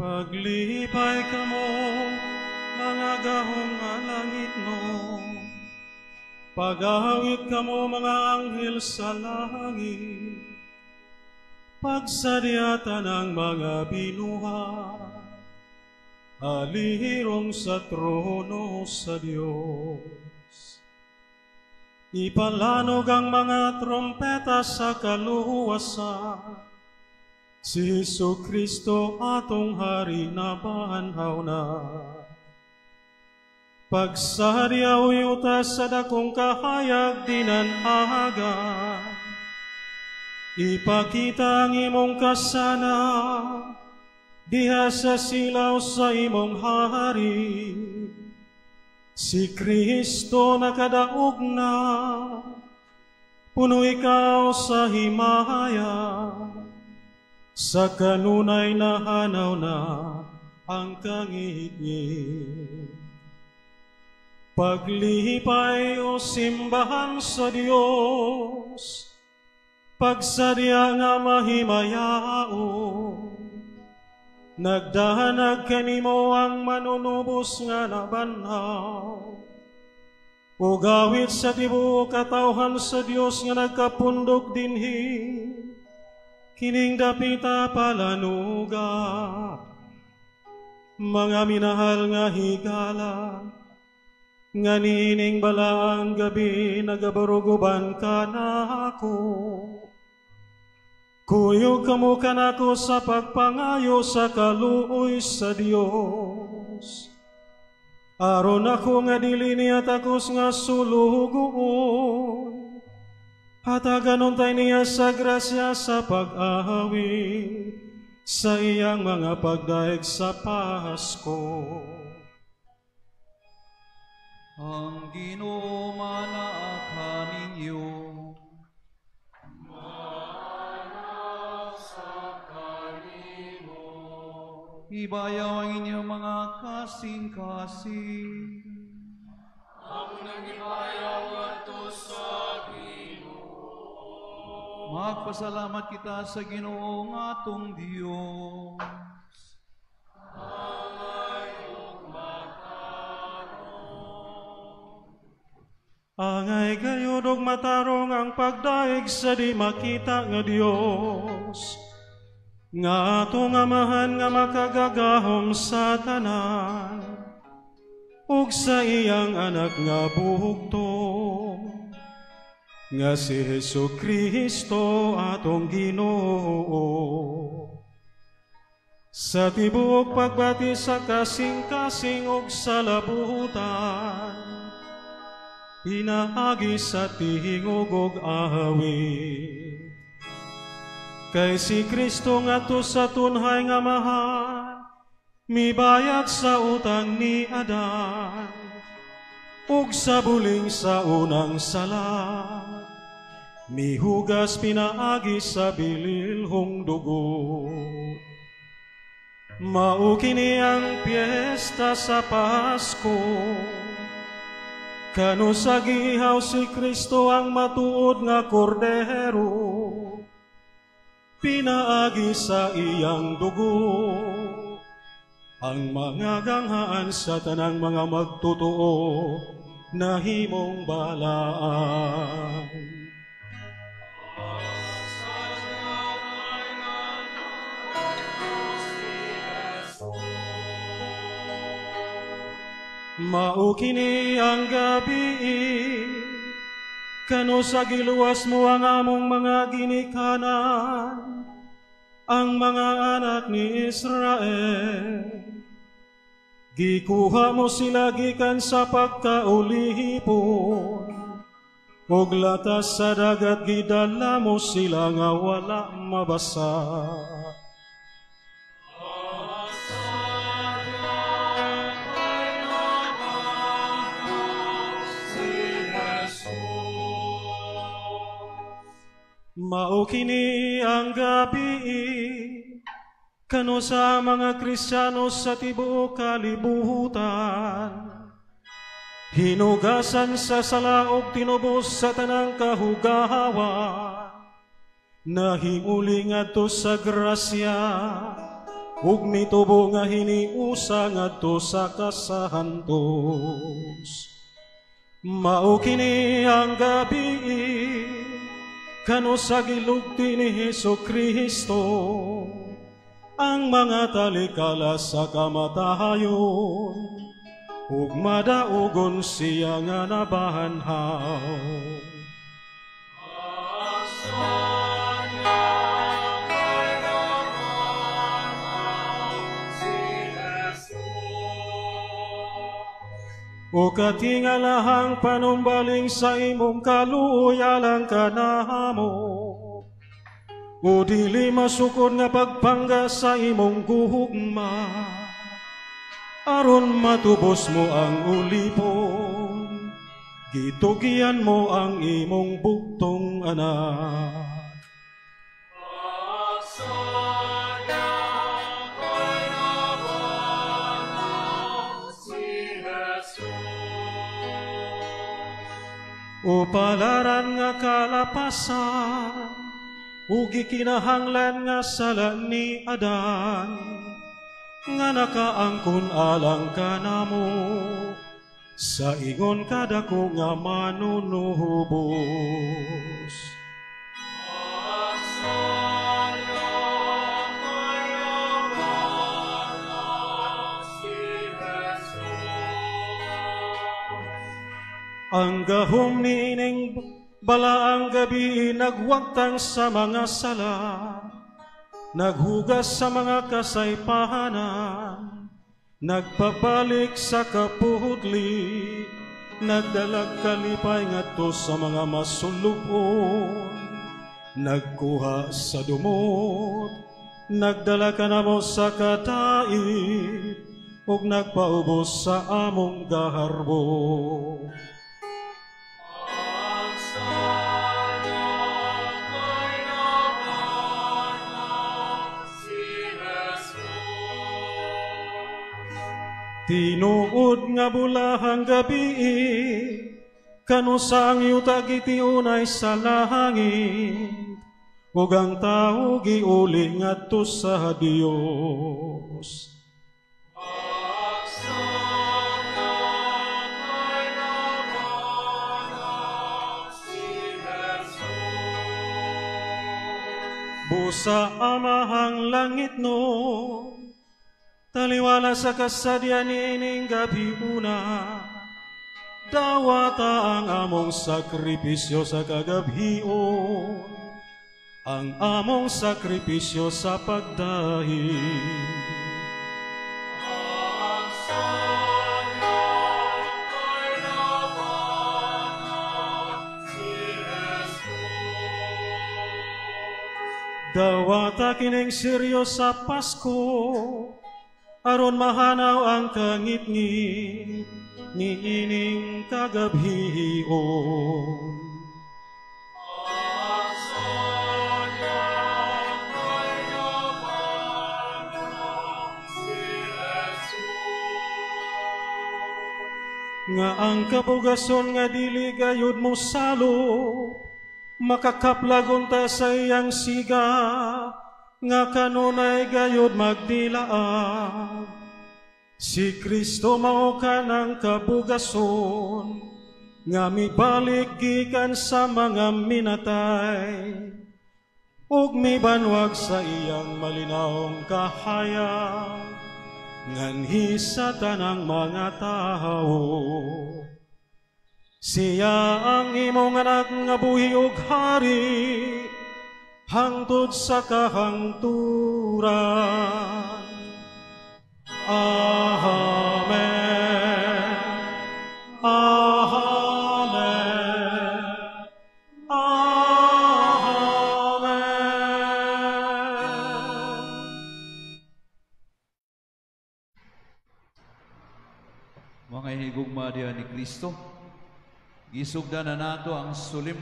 Paglipay kamo, mga gahong nga langit no. Pagawit kamo, mga anghel sa langit. Pagsadyatan ang mga binuhat, alihirong sa trono sa Diyos. Ipalanog ang mga trompeta sa kaluwasan, si Jesu-Kristo atong hari na banhaw na. Pagsadyaw yuta sa dakong kahayag dinanagan, ipakita ang imong kasana, diha sa silaw sa imong hari. Si Kristo nakadaog na, puno ikaw sa himaya, sa kanunay na hanaw na ang kangit-ngit. Paglipay o simbahan sa Diyos, pagsadya nga mahimayao, nagdahanag kanimo ang manunubos nga nabanhaw. Ugawit sa tibuok katawhan sa Dios nga nagkapundok dinhi, kining dapita palanuga. Mga minahal nga higala, nga nining balaang gabi nagabaruguban ka na ako. Kuyog kamo kanako sa pagpangayo sa kaluoy sa Dios. Aron ako nga dili niya takos nga sulugoon, hatagan untay niya sa grasya sa pag-ahawi sa iyang mga pagdaig sa Pasko. Ang Ginoo manaa ninyo, ibayaw ang inyong mga kasing-kasing. Ako nang ibayaw ato sa Ginoo. Magpasalamat kita sa Ginoo nga atong Dios. Angay gayud og matarong ang pagdaig sa di makita nga Dios, nga atong amahan nga makagagahom sa tanan, ug sa iyang anak nga buhugtong, nga si Jesu-Kristo atong Ginoo. Sa tibuok pagbati sa kasing-kasing ug sa labutan, pinaagi sa tingog ug awit. Kay si Kristo nga to sa tunhay nga mahal, mibayad sa utang ni Adan, ug sa buling sa unang sala, mihugas pinaagi sa bililhong dugo. Mao kini ang piyesta sa Pasko, kano sa gihaw si Kristo ang matuod nga kordero, pinaagi sa iyang dugo ang mga ganghaan sa tanang mga magtotoo na himong balaan. Mao kini ang gabi, kano sa giluwas mo ang among mga ginikanan, ang mga anak ni Israel. Gikuha mo sila gikan sa pagkaulihipon, ug latas sa dagat gidala mo sila nga wala mabasa. Mao kini ang gabi, kano sa mga Kristiyano sa tibuok kalibutan, hinugasan sa sala ug tinubos sa tanang kahugawan, nahimuli ngadto sa grasya, ug mitubo nga hiniusa ngadto sa kasahantos. Mao kini ang gabi kano sa gilugti ni Hesukristo, ang mga talikala sa kamatayon, ug madaugon siya nga nabahanhaw. O katingalahang panumbaling sa imong kaluyalang kanamo, o dili masukod nga pagpangga sa imong guhugma, aron matubos mo ang ulipon, gitugian mo ang imong buktong anak. O palaran nga kalapasan, o gikinahanglan nga sala ni Adan, nga nakaangkon alang kanamo, sa ingon kadako nga manunuhubos. Ang gahom ni ining balaang gabi nagwagtang sa mga sala, naghugas sa mga kasaypahanan, nagpabalik sa kapuhutli, nagdalag kalipay ngadto sa mga masulubon, nagkuha sa dumot, nagdala kanamo sa katait, ug nagpaubos sa among gaharbo. Tinuod nga bulahang gabi, kano sa ang yuta gitiunay sa langit, ug ang tao giuli ngadto sa Dios. Busa amahang langit no, taliwala sa kasadyan ining gabi una, dawata ang among sakripisyo sa kagabhion, ang among sakripisyo sa pagdahil. Dawata kining seryo sa Pasko, aron mahanaw ang kangit-ngit ni ining kagabhion. Nga ang kapugason nga dili gayud mo salo, makakaplag unta sa iyang siga, nga kanunay gayod magdilaag. Si Kristo mao kanang kabugason, nga mibalik gikan sa mga minatay, ug mibanwag sa iyang malinaong kahayag, nganhi sa tanang mga tao. Siya ang imong anak nga buhi ug hari, hangtod sa kahangturan. Amen. Amen. Amen. Mga higugma diha ni Kristo, gisugdan na nato ang sulim